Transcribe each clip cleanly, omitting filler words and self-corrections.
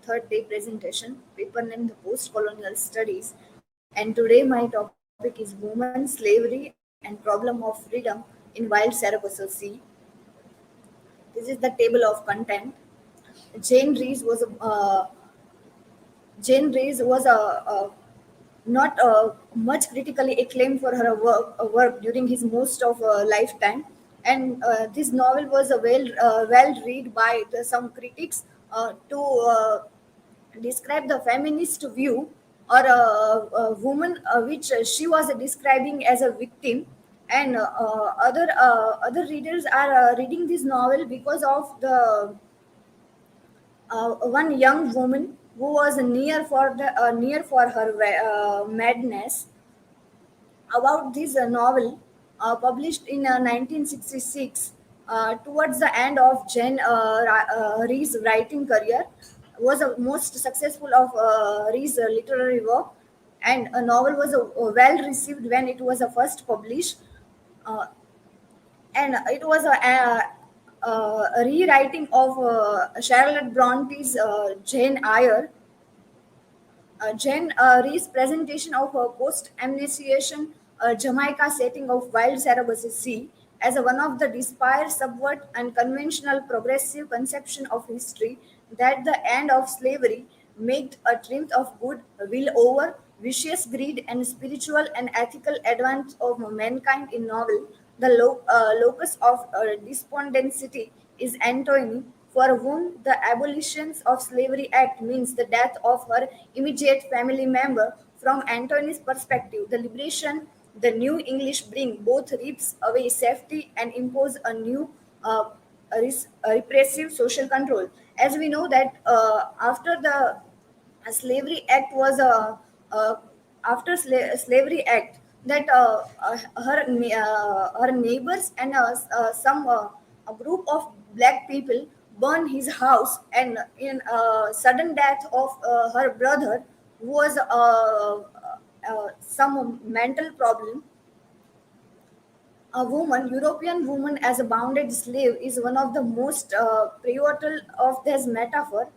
third day presentation, paper named the Post-Colonial Studies. And today my topic is Women, Slavery, and Problem of Freedom in Wild Saragossa Sea. This is the table of content. Jane Rees was a Jane Rees was a not much critically acclaimed for her work during his most of lifetime, and this novel was a well read by some critics to describe the feminist view or a woman which she was describing as a victim, and other readers are reading this novel because of the one young woman who was near for her madness. About this novel, published in 1966, towards the end of Jane Ree's writing career, was the most successful of Ree's literary work, and a novel was well received when it was first published. Uh, and it was a rewriting of Charlotte Bronte's Jane Eyre. Jane Ree's presentation of her post-amnesiation Jamaica setting of Wild Saragossa Sea as one of the despite, subvert, and conventional progressive conception of history that the end of slavery made a triumph of good will over vicious greed and spiritual and ethical advance of mankind in novel. The locus of despondency is Antony, for whom the Abolition of Slavery Act means the death of her immediate family member. From Antony's perspective, the liberation the New English bring both rips away safety and impose a new repressive social control. As we know that after the Slavery Act was uh, after Slavery Act that her neighbors and some a group of black people burned his house, and in sudden death of her brother who was some mental problem. A woman, European woman as a bounded slave, is one of the most pivotal of this metaphor,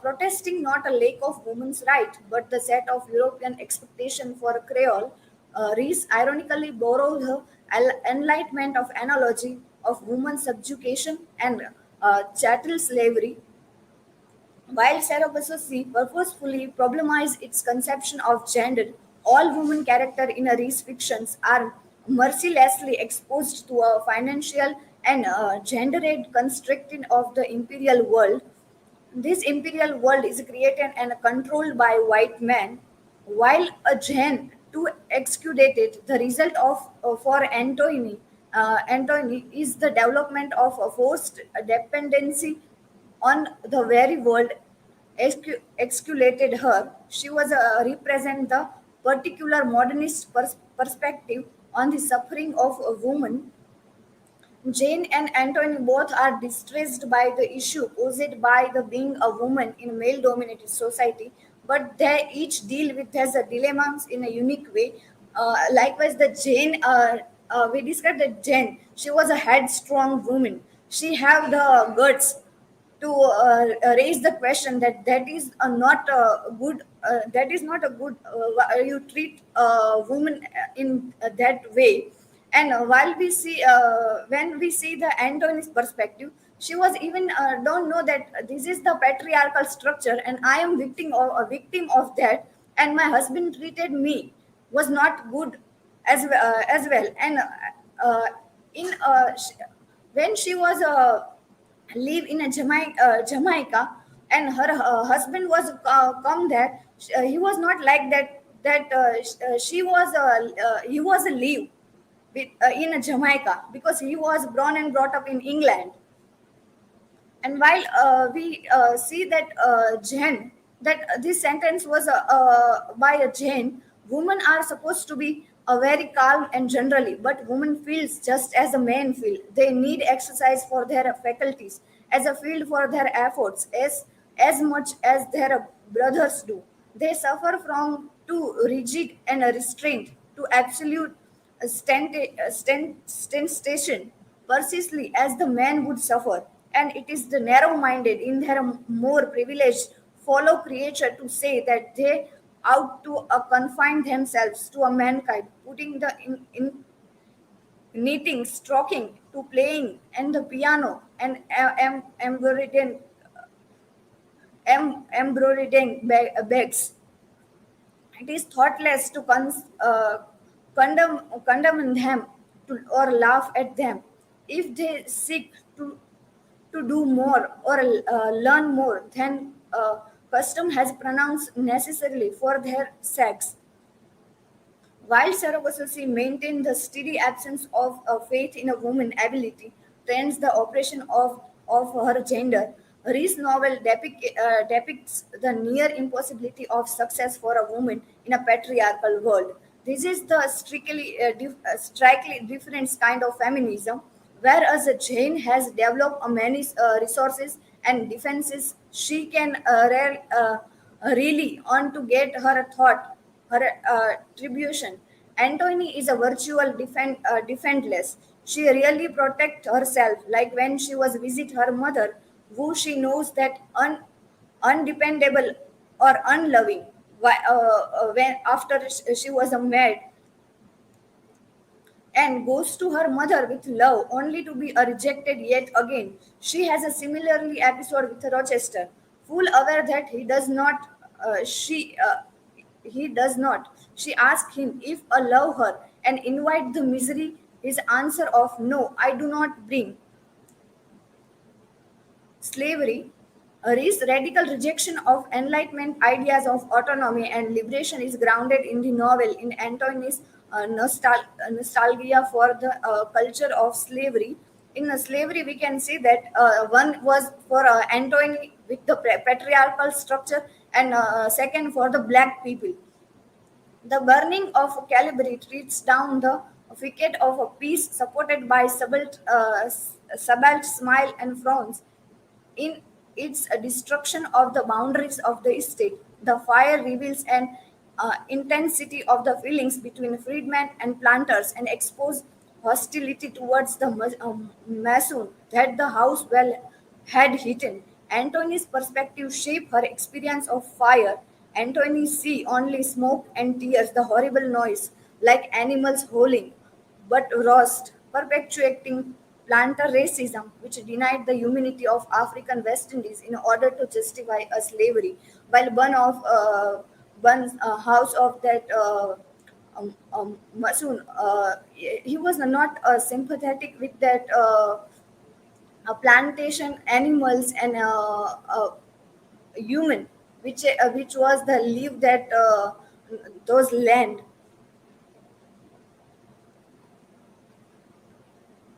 protesting not a lack of women's right, but the set of European expectation for a Creole. Rees ironically borrowed the enlightenment of analogy of women's subjugation and chattel slavery, while Sarah purposefully problematized its conception of gender, all women characters in Ree's fictions are mercilessly exposed to a financial and gendered construction of the imperial world. This imperial world is created and controlled by white men, while a Jane to execute it. The result of for Antony is the development of a forced dependency on the very world exculated her. She was represent the particular modernist perspective on the suffering of a woman. Jane and Antony both are distressed by the issue posed by the being a woman in male-dominated society, but they each deal with their dilemmas in a unique way. Likewise, the Jane, we described that Jane, she was a headstrong woman. She have the guts to raise the question that that is not a good that is not a good you treat a woman in that way. And while we see when we see the Antony's perspective, she was even don't know that this is the patriarchal structure and I am victim of a victim of that, and my husband treated me was not good as well. And uh, in when she was live in a Jamaica, and her husband was come there. He was not like that. She was he was a live in a Jamaica because he was born and brought up in England. And while we see that Jain, that this sentence was by a Jain, women are supposed to be very calm and generally, but women feels just as a man feel. They need exercise for their faculties, as a field for their efforts, as much as their brothers do. They suffer from too rigid and restraint to absolute station precisely as the man would suffer, and it is the narrow minded in their more privileged follow creature to say that they out to confine themselves to a mankind, putting the in knitting, stroking, to playing, and the piano, and embroidering bags. It is thoughtless to condemn them or laugh at them. If they seek to do more or learn more than custom has pronounced necessarily for their sex, while surrogacy maintained the steady absence of faith in a woman's ability, trends the oppression of her gender. Rees' novel depicts the near impossibility of success for a woman in a patriarchal world. This is the strikingly different kind of feminism, whereas Jane has developed many resources and defenses she can rely on to get her thought her tribulation. Antony is a virtual defendless. She really protect herself, like when she was visit her mother, who she knows that undependable or unloving. When after she was a maid, and goes to her mother with love only to be rejected yet again. She has a similarly episode with Rochester, full aware that he does not. She asks him if I love her and invite the misery. His answer of no, I do not bring slavery. Rees' radical rejection of Enlightenment ideas of autonomy and liberation is grounded in the novel in Antony's nostalgia for the culture of slavery. In slavery, we can see that one was for Antony with the patriarchal structure, and second for the black people. The burning of Calibri treats down the facade of a peace supported by subtle smile and frowns. In its destruction of the boundaries of the estate, the fire reveals an intensity of the feelings between freedmen and planters and expose hostility towards the mason that the house well had hidden. Antony's perspective shaped her experience of fire. Antony see only smoke and tears, the horrible noise, like animals howling, but roast, perpetuating planter racism, which denied the humanity of African West Indies in order to justify a slavery, while Bun's house of that Masoon, he was not sympathetic with that plantation animals and human, which was the live that those land.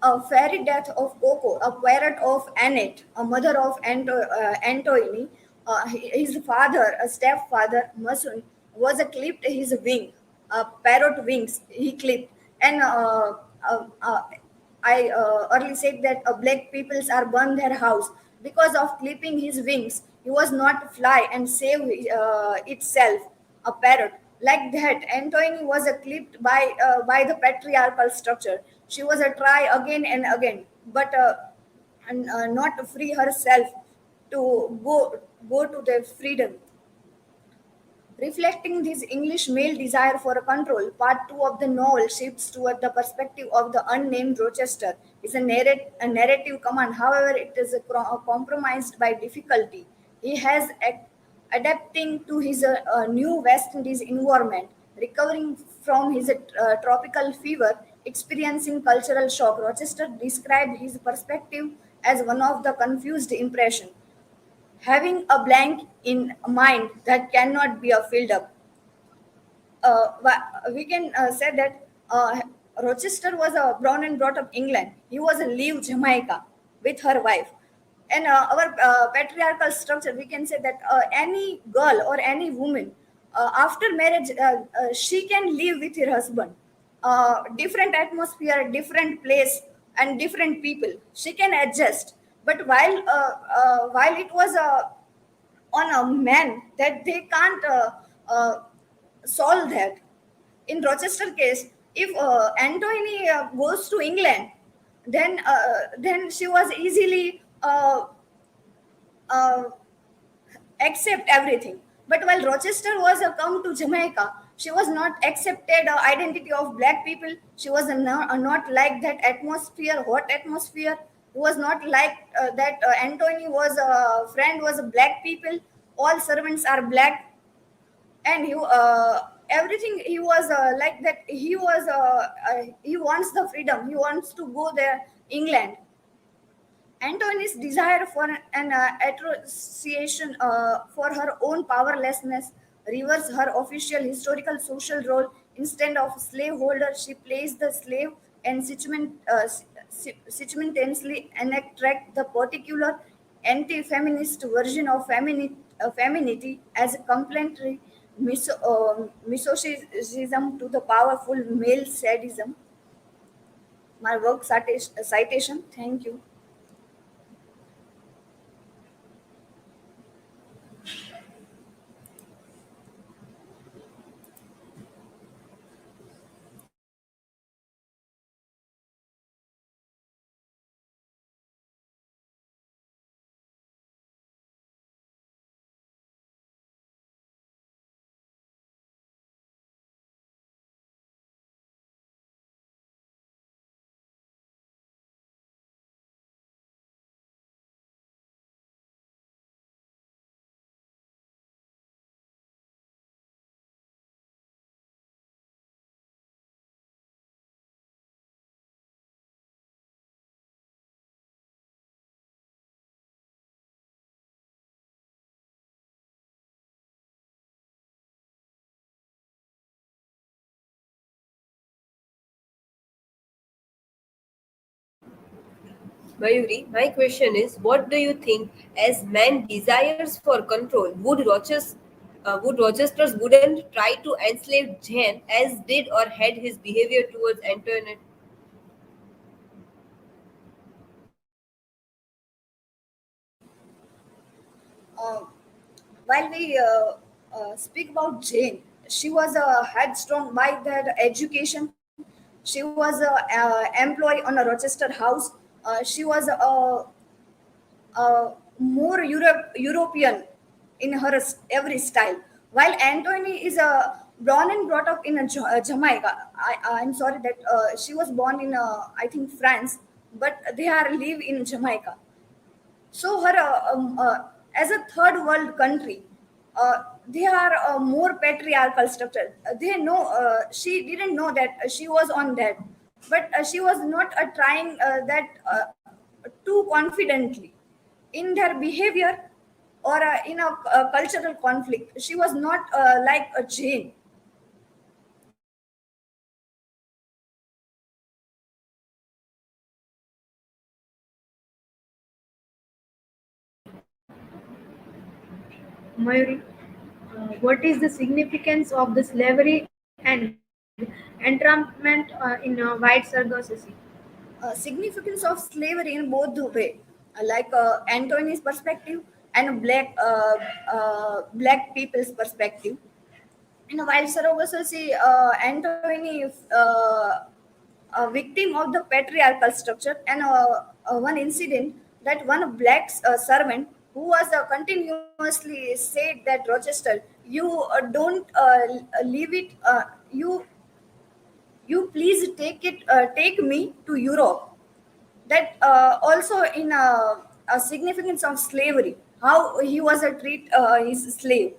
A fairy death of Coco, a parrot of Annette, a mother of Antony, his father, a stepfather, Mason, was a clipped his wing, parrot wings he clipped. And I early said that black peoples are burned their house because of clipping his wings. He was not fly and save itself, a parrot. Like that, Antony was clipped by the patriarchal structure. She was a try again and again, but not free herself to go to the freedom. Reflecting this English male desire for control, part two of the novel shifts toward the perspective of the unnamed Rochester. Is a narrative command, however, it is compromised by difficulty. He has adapting to his new West Indies environment, recovering from his tropical fever, experiencing cultural shock. Rochester described his perspective as one of the confused impression, having a blank in mind that cannot be filled up. We can say that Rochester was born and brought up England. He was a leave Jamaica with her wife. And our patriarchal structure, we can say that any girl or any woman after marriage, she can live with her husband. Different atmosphere, different place, and different people. She can adjust. But while it was on a man that they can't solve that. In Rochester case, if Antony goes to England, then she was easily uh, accept everything. But while Rochester was come to Jamaica, she was not accepted identity of black people. She was not like that atmosphere, hot atmosphere. It was not like that. Anthony was a friend was a black people. All servants are black, and everything he was like that. He wants the freedom. He wants to go there, England. Antony's desire for an association for her own powerlessness reverses her official historical social role. Instead of slaveholder, she plays the slave and simultaneously enact the particular anti-feminist version of femininity as a complementary misogynism to the powerful male sadism. My work citation. Thank you. Mayuri, my question is, what do you think as man desires for control, would Rochester's wouldn't try to enslave Jane as did or had his behavior towards Antoinette? Uh, while we speak about Jane, she was headstrong by her education. She was a employee on a Rochester House. She was more European in her every style. While Antony is born and brought up in Jamaica. I'm sorry that she was born in I think France, but they are live in Jamaica. So her as a third world country, they are more patriarchal structure. They know she didn't know that she was on that, but she was not trying that too confidently in their behavior or in a cultural conflict. She was not like a Jane. Mayuri, what is the significance of the slavery and entrapment in white surrogacy? Significance of slavery in both the way, like Antony's perspective and black people's perspective. In a wild surrogacy, Antony a victim of the patriarchal structure, and one incident that one black servant who was continuously said that Rochester, you don't leave it, you please take me to Europe. That also in a significance of slavery, how he was a treat his slave.